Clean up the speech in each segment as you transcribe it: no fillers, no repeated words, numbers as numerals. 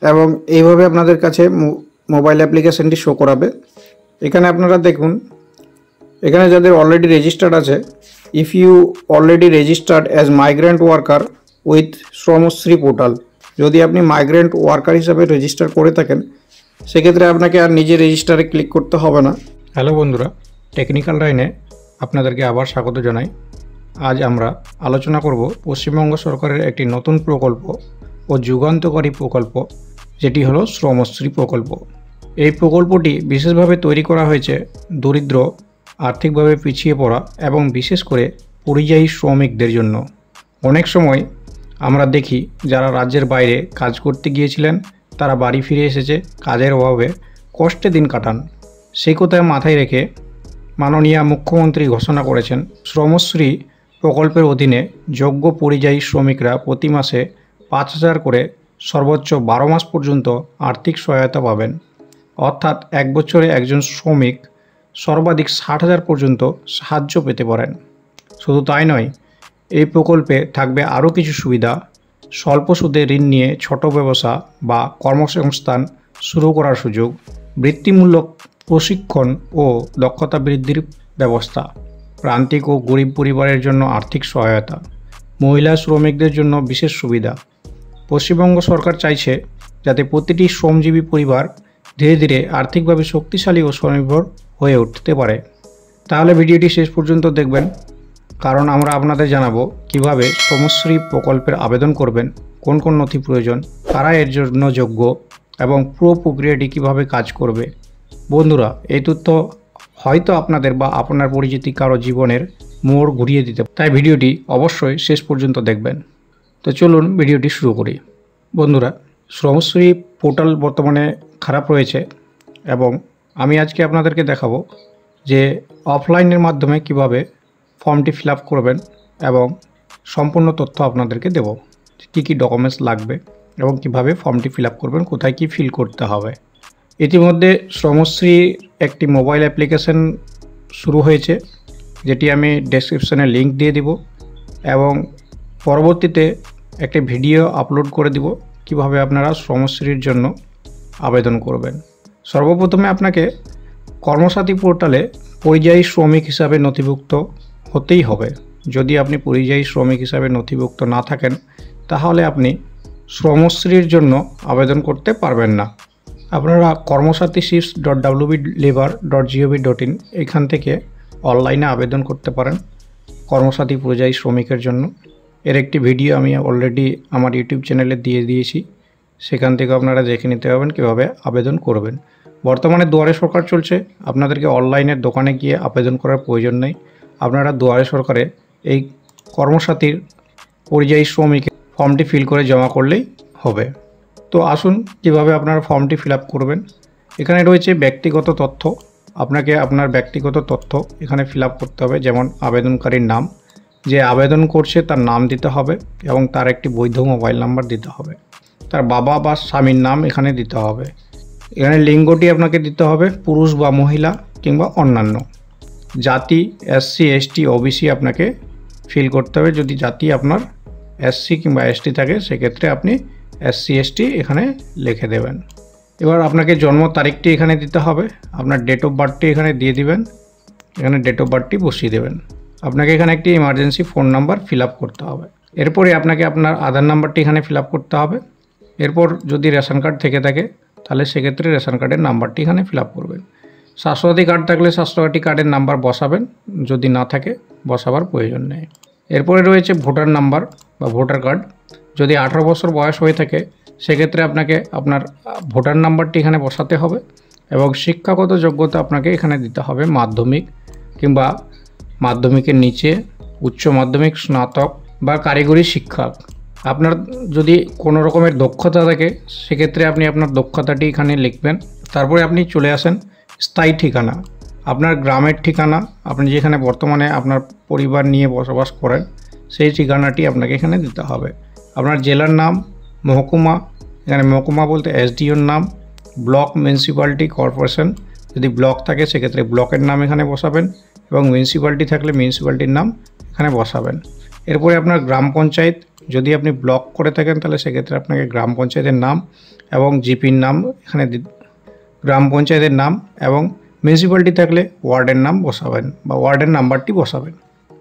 এবং এইভাবে আপনাদের কাছে মোবাইল অ্যাপ্লিকেশনটি শো করাবে। এখানে আপনারা দেখুন, এখানে যাদের অলরেডি রেজিস্টার্ড আছে, if you already registered as migrant worker with Shramashree portal, যদি আপনি মাইগ্রেন্ট ওয়ার্কার হিসাবে রেজিস্টার করে থাকেন সেক্ষেত্রে আপনাকে আর নিজে রেজিস্টারে ক্লিক করতে হবে না। হ্যালো বন্ধুরা, টেকনিক্যাল লাইনে আপনাদেরকে আবার স্বাগত জানাই। আজ আমরা আলোচনা করব পশ্চিমবঙ্গ সরকারের একটি নতুন প্রকল্প ও যুগান্তকারী প্রকল্প, যেটি হলো শ্রমশ্রী প্রকল্প। এই প্রকল্পটি বিশেষভাবে তৈরি করা হয়েছে দরিদ্র, আর্থিকভাবে পিছিয়ে পড়া এবং বিশেষ করে পরিযায়ী শ্রমিকদের জন্য। অনেক সময় আমরা দেখি যারা রাজ্যের বাইরে কাজ করতে গিয়েছিলেন তারা বাড়ি ফিরে এসেছে কাজের অভাবে কষ্টে দিন কাটান। সেই কথা মাথায় রেখে মাননীয় মুখ্যমন্ত্রী ঘোষণা করেছেন শ্রমশ্রী প্রকল্পের অধীনে যোগ্য পরিযায়ী শ্রমিকরা প্রতি মাসে 5,000 করে সর্বোচ্চ 12 মাস পর্যন্ত আর্থিক সহায়তা পাবেন। অর্থাৎ এক বছরে একজন শ্রমিক সর্বাধিক 60,000 পর্যন্ত সাহায্য পেতে পারেন। শুধু তাই নয়, এই প্রকল্পে থাকবে আরও কিছু সুবিধা। স্বল্প সুদে ঋণ নিয়ে ছোট ব্যবসা বা কর্মসংস্থান শুরু করার সুযোগ, বৃত্তিমূলক প্রশিক্ষণ ও দক্ষতা বৃদ্ধির ব্যবস্থা, প্রান্তিক ও গরিব পরিবারের জন্য আর্থিক সহায়তা, মহিলা শ্রমিকদের জন্য বিশেষ সুবিধা। পশ্চিমবঙ্গ সরকার চাইছে যাতে প্রতিটি শ্রমজীবী পরিবার ধীরে ধীরে আর্থিকভাবে শক্তিশালী ও স্বনির্ভর হয়ে উঠতে পারে। তাহলে ভিডিওটি শেষ পর্যন্ত দেখবেন, কারণ আমরা আপনাদের জানাবো কিভাবে শ্রমশ্রী প্রকল্পের আবেদন করবেন, কোন কোন নথি প্রয়োজন, কারা এর জন্য যোগ্য এবং পুরো প্রক্রিয়াটি কীভাবে কাজ করবে। বন্ধুরা, এই তথ্য হয়তো আপনাদের বা আপনার পরিচিতি কারো জীবনের মোড় ঘুরিয়ে দিতে পারে, তাই ভিডিওটি অবশ্যই শেষ পর্যন্ত দেখবেন। তো চলুন ভিডিওটি শুরু করি। বন্ধুরা, শ্রমশ্রী পোর্টাল বর্তমানে খারাপ রয়েছে এবং আমি আজকে আপনাদেরকে দেখাবো যে অফলাইনের মাধ্যমে কিভাবে ফর্মটি ফিল আপ করবেন এবং সম্পূর্ণ তথ্য আপনাদেরকে দেব, কী কী ডকুমেন্টস লাগবে এবং কিভাবে ফর্মটি ফিল আপ করবেন, কোথায় কি ফিল করতে হবে। ইতিমধ্যে শ্রমশ্রী একটি মোবাইল অ্যাপ্লিকেশন শুরু হয়েছে, যেটি আমি ডেসক্রিপশনে লিঙ্ক দিয়ে দিব এবং পরবর্তীতে একটি ভিডিও আপলোড করে দিব কিভাবে আপনারা শ্রমশ্রীর জন্য আবেদন করবেন। সর্বপ্রথমে আপনাকে কর্মসাথী পোর্টালে পরিযায়ী শ্রমিক হিসাবে নথিভুক্ত হতেই হবে। যদি আপনি পরিযায়ী শ্রমিক হিসাবে নথিভুক্ত না থাকেন তাহলে আপনি শ্রমশ্রীর জন্য আবেদন করতে পারবেন না। আপনারা karmasatishifts.wblabour.gov.in এখান থেকে অনলাইনে আবেদন করতে পারেন কর্মসাথী পরিযায়ী শ্রমিকের জন্য। এর একটি ভিডিও আমি অলরেডি আমার ইউটিউব চ্যানেলে দিয়ে দিয়েছি, সেখান থেকে আপনারা দেখে নিতে পারবেন কীভাবে আবেদন করবেন। বর্তমানে দুয়ারে সরকার চলছে, আপনাদেরকে অনলাইনের দোকানে গিয়ে আবেদন করার প্রয়োজন নেই। আপনারা দুয়ারে সরকারে এই কর্মসাথীর পরিযায়ী শ্রমিকের ফর্মটি ফিল করে জমা করলেই হবে। তো আসুন কীভাবে আপনারা ফর্মটি ফিল আপ করবেন। এখানে রয়েছে ব্যক্তিগত তথ্য, আপনাকে আপনার ব্যক্তিগত তথ্য এখানে ফিল আপ করতে হবে, যেমন আবেদনকারীর নাম, যে আবেদন করছে তার নাম দিতে হবে এবং তার একটি বৈধ মোবাইল নাম্বার দিতে হবে, তার বাবা বা স্বামীর নাম এখানে দিতে হবে। এখানে লিঙ্গটি আপনাকে দিতে হবে, পুরুষ বা মহিলা কিংবা অন্যান্য। জাতি SC ST OBC আপনাকে ফিল করতে হবে, যদি জাতি আপনার SC কিংবা ST থাকে সেক্ষেত্রে আপনি SC ST এখানে লিখে দেবেন। এবার আপনাকে জন্ম তারিখটি এখানে দিতে হবে, আপনার ডেট অফ বার্থটি এখানে দিয়ে দিবেন, এখানে ডেট অফ বার্থটি বসিয়ে দেবেন। আপনাকে এখানে একটি emergency phone number fill up করতে হবে। এরপরে আপনাকে আপনার আধার নাম্বারটি এখানে ফিল আপ করতে হবে। এরপর যদি রেশন কার্ড থেকে থাকে তাহলে সেক্ষেত্রে রেশন কার্ডের নাম্বারটি এখানে ফিল আপ করবেন। স্বাস্থ্যসাথী কার্ড থাকলে স্বাস্থ্যসাথী কার্ডের নাম্বার বসাবেন, যদি না থাকে বসাবার প্রয়োজন নেই। এরপরে রয়েছে ভোটার নাম্বার বা ভোটার কার্ড। যদি 18 বছর বয়স হয়ে থাকে সেক্ষেত্রে আপনাকে আপনার ভোটার নাম্বারটি এখানে বসাতে হবে এবং শিক্ষাগত যোগ্যতা আপনাকে এখানে দিতে হবে মাধ্যমিক কিংবা মাধ্যমিকের নিচে, উচ্চ মাধ্যমিক, স্নাতক বা কারিগরি শিক্ষা। আপনার যদি কোনো রকমের দক্ষতা থাকে সেক্ষেত্রে আপনি আপনার দক্ষতাটি এখানে লিখবেন। তারপরে আপনি চলে আসেন স্থায়ী ঠিকানা, আপনার গ্রামের ঠিকানা, আপনি যেখানে বর্তমানে আপনার পরিবার নিয়ে বসবাস করেন সেই ঠিকানাটি আপনাকে এখানে দিতে হবে। আপনার জেলার নাম, মহকুমা, এখানে মহকুমা বলতে SDOর নাম, ব্লক, মিউনিসিপ্যালিটি, কর্পোরেশন, যদি ব্লক থাকে সেক্ষেত্রে ব্লকের নাম এখানে বসাবেন এবং মিউনিসিপ্যালিটি থাকলে মিউনিসিপ্যালিটির নাম এখানে বসাবেন। এরপরে আপনার গ্রাম পঞ্চায়েত যদি আপনি ব্লক করে থাকেন তাহলে সেক্ষেত্রে আপনাকে গ্রাম পঞ্চায়েতের নাম এবং জিপির নাম এখানে গ্রাম পঞ্চায়েতের নাম এবং মিউনিসিপ্যালিটি থাকলে ওয়ার্ডের নাম বসাবেন বা ওয়ার্ডের নাম্বারটি বসাবেন।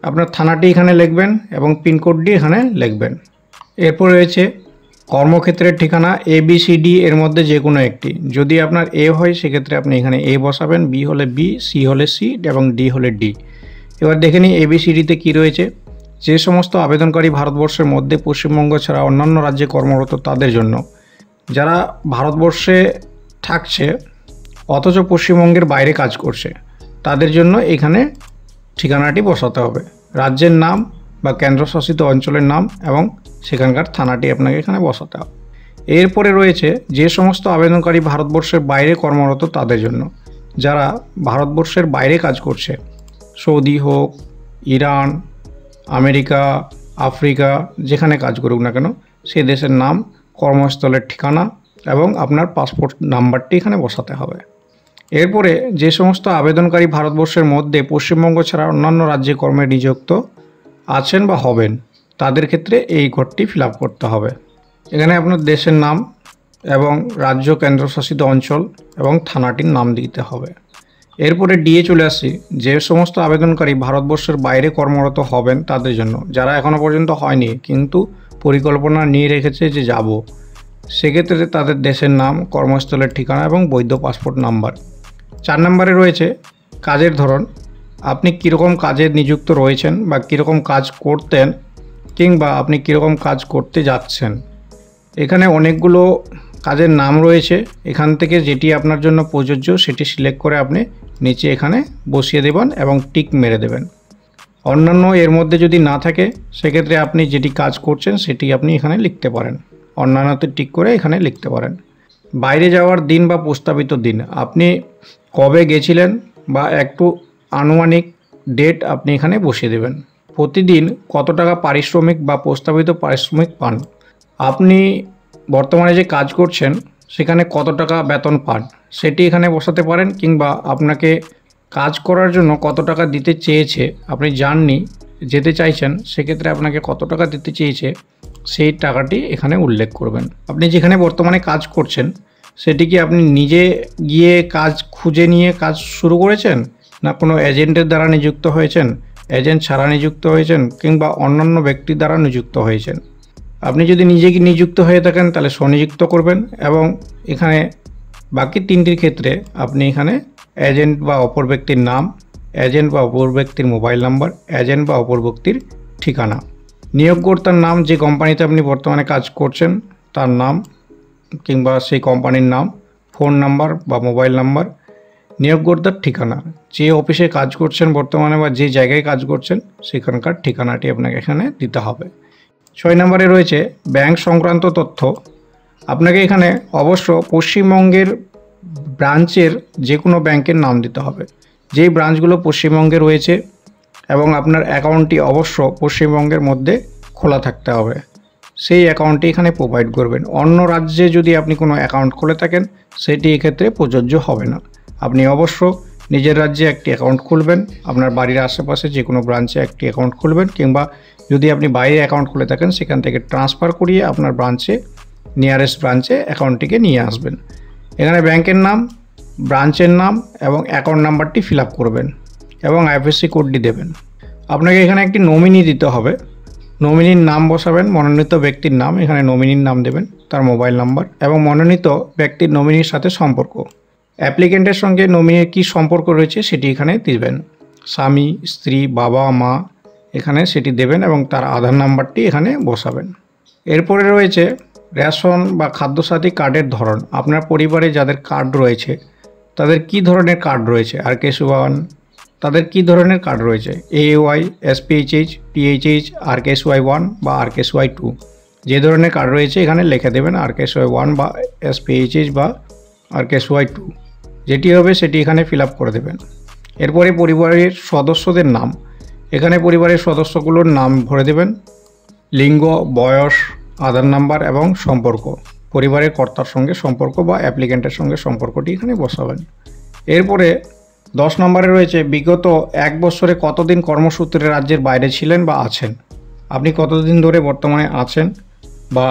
আপনার থানাটি এখানে লিখবেন এবং পিনকোডটি এখানে লিখবেন। এরপর রয়েছে কর্মক্ষেত্রের ঠিকানা ABCD এর মধ্যে যে কোনো একটি। যদি আপনার A হয় সেক্ষেত্রে আপনি এখানে A বসাবেন, B হলে B, C হলে C এবং D হলে D। এবার দেখে নিই ABCDতে কী রয়েছে। যে সমস্ত আবেদনকারী ভারতবর্ষের মধ্যে পশ্চিমবঙ্গ ছাড়া অন্যান্য রাজ্যে কর্মরত তাদের জন্য, যারা ভারতবর্ষে থাকছে অথচ পশ্চিমবঙ্গের বাইরে কাজ করছে তাদের জন্য এখানে ঠিকানাটি বসাতে হবে। রাজ্যের নাম বা কেন্দ্রশাসিত অঞ্চলের নাম এবং সেখানকার থানাটি আপনাকে এখানে বসাতে হবে। এরপরে রয়েছে যে সমস্ত আবেদনকারী ভারতবর্ষের বাইরে কর্মরত তাদের জন্য, যারা ভারতবর্ষের বাইরে কাজ করছে, সৌদি হোক, ইরান, আমেরিকা, আফ্রিকা, যেখানে কাজ করুক না কেন সেই দেশের নাম, কর্মস্থলের ঠিকানা এবং আপনার পাসপোর্ট নাম্বারটি এখানে বসাতে হবে। এরপরে যে সমস্ত আবেদনকারী ভারতবর্ষের মধ্যে পশ্চিমবঙ্গ ছাড়া অন্যান্য রাজ্যে কর্মে নিযুক্ত আছেন বা হবেন তাদের ক্ষেত্রে এই ঘরটি ফিল আপ করতে হবে। এখানে আপনার দেশের নাম এবং রাজ্য কেন্দ্রশাসিত অঞ্চল এবং থানাটির নাম দিতে হবে। এরপরে ডিএ চলে আসছি। যে সমস্ত আবেদনকারী ভারতবর্ষের বাইরে কর্মরত হবেন তাদের জন্য, যারা এখনও পর্যন্ত হয়নি কিন্তু পরিকল্পনা নিয়ে রেখেছে যে যাব, সেক্ষেত্রে তাদের দেশের নাম, কর্মস্থলের ঠিকানা এবং বৈধ পাসপোর্ট নাম্বার। 4 নম্বরে রয়েছে কাজের ধরন। আপনি কীরকম কাজে নিযুক্ত রয়েছেন বা কীরকম কাজ করতেন কিংবা আপনি কীরকম কাজ করতে যাচ্ছেন। এখানে অনেকগুলো কাজের নাম রয়েছে, এখান থেকে যেটি আপনার জন্য প্রযোজ্য সেটি সিলেক্ট করে আপনি নিচে এখানে বসিয়ে দেবেন এবং টিক মেরে দেবেন। অন্যান্য এর মধ্যে যদি না থাকে সেক্ষেত্রে আপনি যেটি কাজ করছেন সেটি আপনি এখানে লিখতে পারেন, অন্যান্যতে টিক করে এখানে লিখতে পারেন। বাইরে যাওয়ার দিন বা প্রস্তাবিত দিন, আপনি কবে গেছিলেন বা একটু আনুমানিক ডেট আপনি এখানে বসিয়ে দেবেন। প্রতিদিন কত টাকা পারিশ্রমিক বা প্রস্তাবিত পারিশ্রমিক পান, আপনি বর্তমানে যে কাজ করছেন সেখানে কত টাকা বেতন পান সেটি এখানে বসাতে পারেন, কিংবা আপনাকে কাজ করার জন্য কত টাকা দিতে চেয়েছে, আপনি যাননি, যেতে চাইছেন, সেক্ষেত্রে আপনাকে কত টাকা দিতে চেয়েছে সেই টাকাটি এখানে উল্লেখ করবেন। আপনি যেখানে বর্তমানে কাজ করছেন সেটি কি আপনি নিজে গিয়ে কাজ খুঁজে নিয়ে কাজ শুরু করেছেন, না কোনো এজেন্টের দ্বারা নিযুক্ত হয়েছেন, এজেন্ট ছাড়া নিযুক্ত হয়েছেন, কিংবা অন্যান্য ব্যক্তির দ্বারা নিযুক্ত হয়েছেন। আপনি যদি নিজে নিযুক্ত হয়ে থাকেন তাহলে স্বনিযুক্ত করবেন এবং এখানে বাকি 3টির ক্ষেত্রে আপনি এখানে এজেন্ট বা অপর ব্যক্তির নাম, এজেন্ট বা অপর ব্যক্তির মোবাইল নাম্বার, এজেন্ট বা অপর ব্যক্তির ঠিকানা, নিয়োগকর্তার নাম, যে কোম্পানিতে আপনি বর্তমানে কাজ করছেন তার নাম কিংবা সেই কোম্পানির নাম, ফোন নাম্বার বা মোবাইল নাম্বার, নিয়োগকর্তার ঠিকানা, যে অফিসে কাজ করছেন বর্তমানে বা যে জায়গায় কাজ করছেন সেখানকার ঠিকানাটি আপনাকে এখানে দিতে হবে। 6 নম্বরে রয়েছে ব্যাংক সংক্রান্ত তথ্য। আপনাকে এখানে অবশ্য পশ্চিমবঙ্গের ব্রাঞ্চের যে কোনো ব্যাংকের নাম দিতে হবে, যেই ব্রাঞ্চগুলো পশ্চিমবঙ্গে রয়েছে, এবং আপনার অ্যাকাউন্টটি অবশ্য পশ্চিমবঙ্গের মধ্যে খোলা থাকতে হবে, সেই অ্যাকাউন্টটি এখানে প্রোভাইড করবেন। অন্য রাজ্যে যদি আপনি কোনো অ্যাকাউন্ট খুলে থাকেন সেটি এক্ষেত্রে প্রযোজ্য হবে না। আপনি অবশ্য নিজের রাজ্যে একটি অ্যাকাউন্ট খুলবেন, আপনার বাড়ির আশেপাশে যে কোনো ব্রাঞ্চে একটি অ্যাকাউন্ট খুলবেন, কিংবা যদি আপনি বাইরে অ্যাকাউন্ট খুলে থাকেন সেখান থেকে ট্রান্সফার করিয়ে আপনার ব্রাঞ্চে, নিয়ারেস্ট ব্রাঞ্চে অ্যাকাউন্টটিকে নিয়ে আসবেন। এখানে ব্যাংকের নাম, ব্রাঞ্চের নাম এবং অ্যাকাউন্ট নাম্বারটি ফিল আপ করবেন এবং আইএফএসসি কোডটি দেবেন। আপনাকে এখানে একটি নমিনি দিতে হবে, নমিনির নাম বসাবেন, মনোনীত ব্যক্তির নাম, এখানে নমিনির নাম দেবেন, তার মোবাইল নাম্বার এবং মনোনীত ব্যক্তির নমিনির সাথে সম্পর্ক, অ্যাপ্লিকেন্টের সঙ্গে নমিনির কী সম্পর্ক রয়েছে সেটি এখানে দিবেন, স্বামী, স্ত্রী, বাবা, মা, এখানে সেটি দেবেন এবং তার আধার নাম্বারটি এখানে বসাবেন। এরপরে রয়েছে রেশন বা খাদ্যসাথী কার্ডের ধরন। আপনার পরিবারে যাদের কার্ড রয়েছে তাদের কি ধরনের কার্ড রয়েছে, RKS1, তাদের কি ধরনের কার্ড রয়েছে, AAY, SPHH, PHH, RKSY1 বা RKSY2, যে ধরনের কার্ড রয়েছে এখানে লিখে দেবেন RKSY1 বা SPHH বা RKSY2, যেটি হবে সেটি এখানে ফিল আপ করে দেবেন। এরপরে পরিবারের সদস্যদের নাম, এখানে পরিবারের সদস্যগুলোর নাম ভরে দেবেন, লিঙ্গ, বয়স, আধার নাম্বার এবং সম্পর্ক, পরিবারের কর্তার সঙ্গে সম্পর্ক বা অ্যাপ্লিকেন্টের সঙ্গে সম্পর্কটি এখানে বসাবেন। এরপরে 10 নম্বরে রয়েছে বিগত 1 বছরে কতদিন কর্মসূত্রে রাজ্যের বাইরে ছিলেন বা আছেন। আপনি কতদিন ধরে বর্তমানে আছেন বা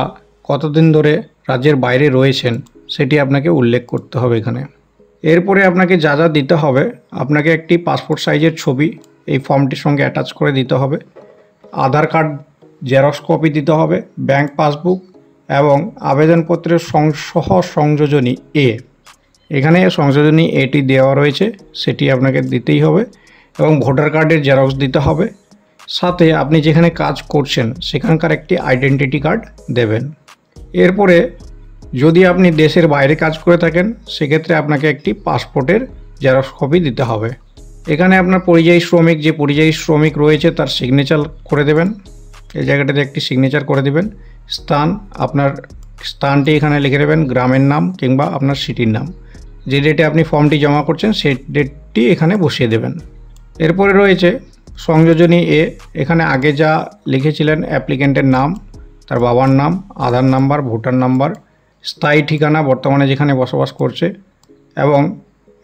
কতদিন ধরে রাজ্যের বাইরে রয়েছেন সেটি আপনাকে উল্লেখ করতে হবে এখানে। এরপরে আপনাকে যা যা দিতে হবে, আপনাকে একটি পাসপোর্ট সাইজের ছবি এই ফর্মটির সঙ্গে অ্যাটাচ করে দিতে হবে, আধার কার্ড জেরক্স কপি দিতে হবে, ব্যাংক পাসবুক এবং আবেদনপত্রের সহ সংযোজনী এ, এখানে সংযোজনী এটি দেওয়া রয়েছে সেটি আপনাকে দিতেই হবে, এবং ভোটার কার্ডের জেরক্স দিতে হবে। সাথে আপনি যেখানে কাজ করছেন সেখানকার একটি আইডেন্টিটি কার্ড দেবেন। এরপরে যদি আপনি দেশের বাইরে কাজ করে থাকেন সেক্ষেত্রে আপনাকে একটি পাসপোর্টের জেরক্স কপি দিতে হবে। এখানে আপনার পরিযায়ী শ্রমিক, যে পরিযায়ী শ্রমিক রয়েছে তার সিগনেচার করে দেবেন, এই জায়গাটাতে একটি সিগনেচার করে দেবেন। স্থান, আপনার স্থানটি এখানে লিখে দেবেন, গ্রামের নাম কিংবা আপনার সিটির নাম, যে ডেটে আপনি ফর্মটি জমা করছেন সেই ডেটটি এখানে বসিয়ে দেবেন। এরপরে রয়েছে সংযোজনী এ, এখানে আগে যা লিখেছিলেন অ্যাপ্লিকেন্টের নাম, তার বাবার নাম, আধার নাম্বার, ভোটার নাম্বার, স্থায়ী ঠিকানা বর্তমানে যেখানে বসবাস করছে, এবং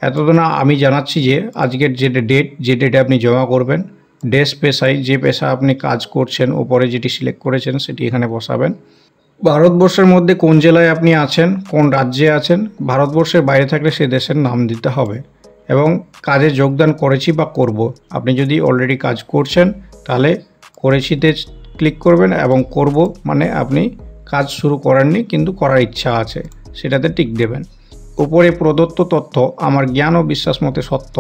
এতদিন আমি জানাচ্ছি যে আজকের যে ডেটে আপনি জমা করবেন, দেশ পেশায় যে পেশা আপনি কাজ করছেন ওপরে যেটি সিলেক্ট করেছেন সেটি এখানে বসাবেন। ভারতবর্ষের মধ্যে কোন জেলায় আপনি আছেন, কোন রাজ্যে আছেন, ভারতবর্ষের বাইরে থাকলে সেই দেশের নাম দিতে হবে, এবং কাজে যোগদান করেছি বা করব। আপনি যদি অলরেডি কাজ করছেন তাহলে করেছিতে ক্লিক করবেন, এবং করব মানে আপনি কাজ শুরু করেননি কিন্তু করার ইচ্ছা আছে সেটাতে টিক দেবেন। উপরে প্রদত্ত তথ্য আমার জ্ঞান ও বিশ্বাস মতে সত্য,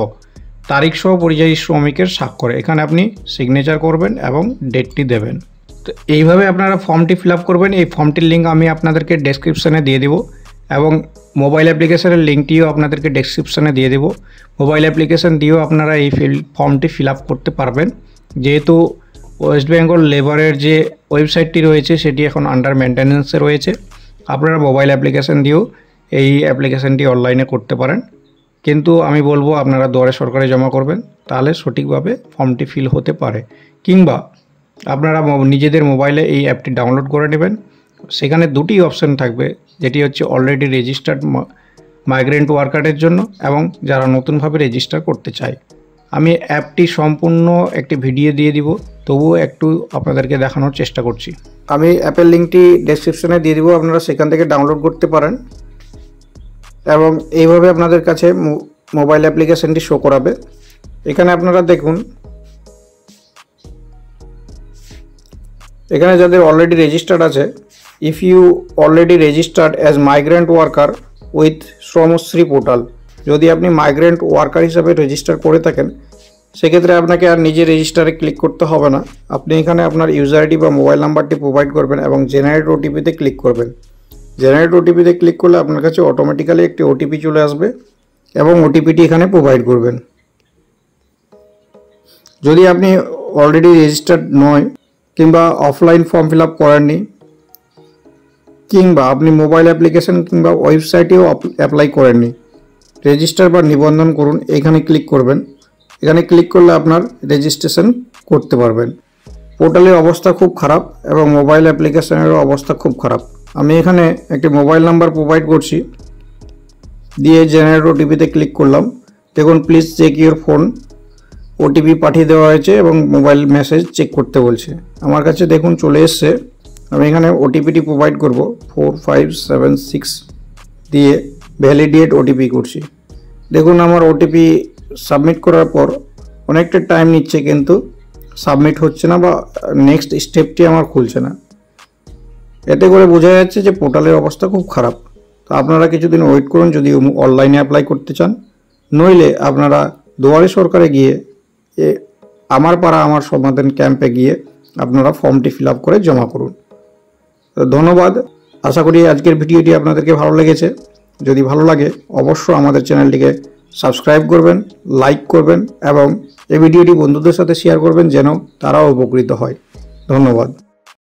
তারিখ সহ পরিযায়ী শ্রমিকের স্বাক্ষর, এখানে আপনি সিগনেচার করবেন এবং ডেটটি দেবেন। তো এইভাবে আপনারা ফর্মটি ফিল আপ করবেন। এই ফর্মটির লিঙ্ক আমি আপনাদেরকে ডেসক্রিপশানে দিয়ে দেবো, এবং মোবাইল অ্যাপ্লিকেশনের লিঙ্কটিও আপনাদেরকে ডেসক্রিপশানে দিয়ে দেবো। মোবাইল অ্যাপ্লিকেশান দিয়েও আপনারা এই ফর্মটি ফিল আপ করতে পারবেন। যেহেতু ওয়েস্ট বেঙ্গল লেবারের যে ওয়েবসাইটটি রয়েছে সেটি এখন আন্ডার মেনটেন্যান্সে রয়েছে, আপনারা মোবাইল অ্যাপ্লিকেশান দিয়েও এই অ্যাপ্লিকেশানটি অনলাইনে করতে পারেন, কিন্তু আমি বলবো আপনারা দুয়ারে সরকারে জমা করবেন, তাহলে সঠিকভাবে ফর্মটি ফিল হতে পারে। কিংবা আপনারা নিজেদের মোবাইলে এই অ্যাপটি ডাউনলোড করে নেবেন। সেখানে দুটি অপশান থাকবে, যেটি হচ্ছে অলরেডি রেজিস্টার্ড মাইগ্রেন্ট ওয়ার্কারের জন্য এবং যারা নতুনভাবে রেজিস্টার করতে চায়। আমি অ্যাপটি সম্পূর্ণ একটি ভিডিও দিয়ে দিব, তবুও একটু আপনাদেরকে দেখানোর চেষ্টা করছি। আমি অ্যাপের লিঙ্কটি ডেসক্রিপশনে দিয়ে দিব, আপনারা সেখান থেকে ডাউনলোড করতে পারেন, এবং এইভাবে আপনাদের কাছে মোবাইল অ্যাপ্লিকেশনটি শো করাবে। এখানে আপনারা দেখুন, এখানে যাদের অলরেডি রেজিস্টার্ড আছে, if you already registered as migrant worker with Shramashree portal, যদি আপনি মাইগ্রেন্ট ওয়ার্কার হিসাবে রেজিস্টার করে থাকেন সেক্ষেত্রে আপনাকে আর নিজে রেজিস্টারে ক্লিক করতে হবে না। আপনি এখানে আপনার ইউজার আইডি বা মোবাইল নাম্বারটি প্রোভাইড করবেন এবং জেনারেট ওটিপিতে ক্লিক করবেন। জেনারেট ওটিপিতে ক্লিক করলে আপনার কাছে অটোমেটিক্যালি একটি ওটিপি চলে আসবে, এবং ওটিপিটি এখানে প্রোভাইড করবেন। যদি আপনি অলরেডি রেজিস্টার্ড নয় কিংবা অফলাইন ফর্ম ফিল আপ করেননি, কিংবা আপনি মোবাইল অ্যাপ্লিকেশন কিংবা ওয়েবসাইটেও অ্যাপ্লাই করেননি, রেজিস্টার বা নিবন্ধন করুন, এখানে ক্লিক করবেন। এখানে ক্লিক করলে আপনার রেজিস্ট্রেশন করতে পারবেন। পোর্টালের অবস্থা খুব খারাপ এবং মোবাইল অ্যাপ্লিকেশনেরও অবস্থা খুব খারাপ। আমি এখানে একটি মোবাইল নাম্বার প্রোভাইড করছি, দিয়ে জেনারেট ওটিপিতে ক্লিক করলাম। দেখুন, please check your phone, OTP পাঠিয়ে দেওয়া হয়েছে এবং মোবাইল মেসেজ চেক করতে বলছে। আমার কাছে দেখুন চলে এসছে। আমি এখানে ওটিপিটি প্রোভাইড করব 4576 দিয়ে ভ্যালিডেট ওটিপি করছি। দেখুন আমার ওটিপি সাবমিট করার পর অনেকটা টাইম নিচ্ছে, কিন্তু সাবমিট হচ্ছে না বা নেক্সট স্টেপটি আমার খুলছে না। এতে করে বোঝা যাচ্ছে যে পোর্টালের অবস্থা খুব খারাপ। তো আপনারা কিছুদিন ওয়েট করুন যদি অনলাইনে অ্যাপ্লাই করতে চান, নইলে আপনারা দুয়ারে সরকারে গিয়ে আমার পাড়া আমার সমাধান ক্যাম্পে গিয়ে আপনারা ফর্মটি ফিল আপ করে জমা করুন। ধন্যবাদ। আশা করি আজকের ভিডিওটি আপনাদেরকে ভালো লেগেছে। যদি ভালো লাগে অবশ্যই আমাদের চ্যানেলটিকে সাবস্ক্রাইব করবেন, লাইক করবেন এবং এই ভিডিওটি বন্ধুদের সাথে শেয়ার করবেন যেন তারাও উপকৃত হয়। ধন্যবাদ।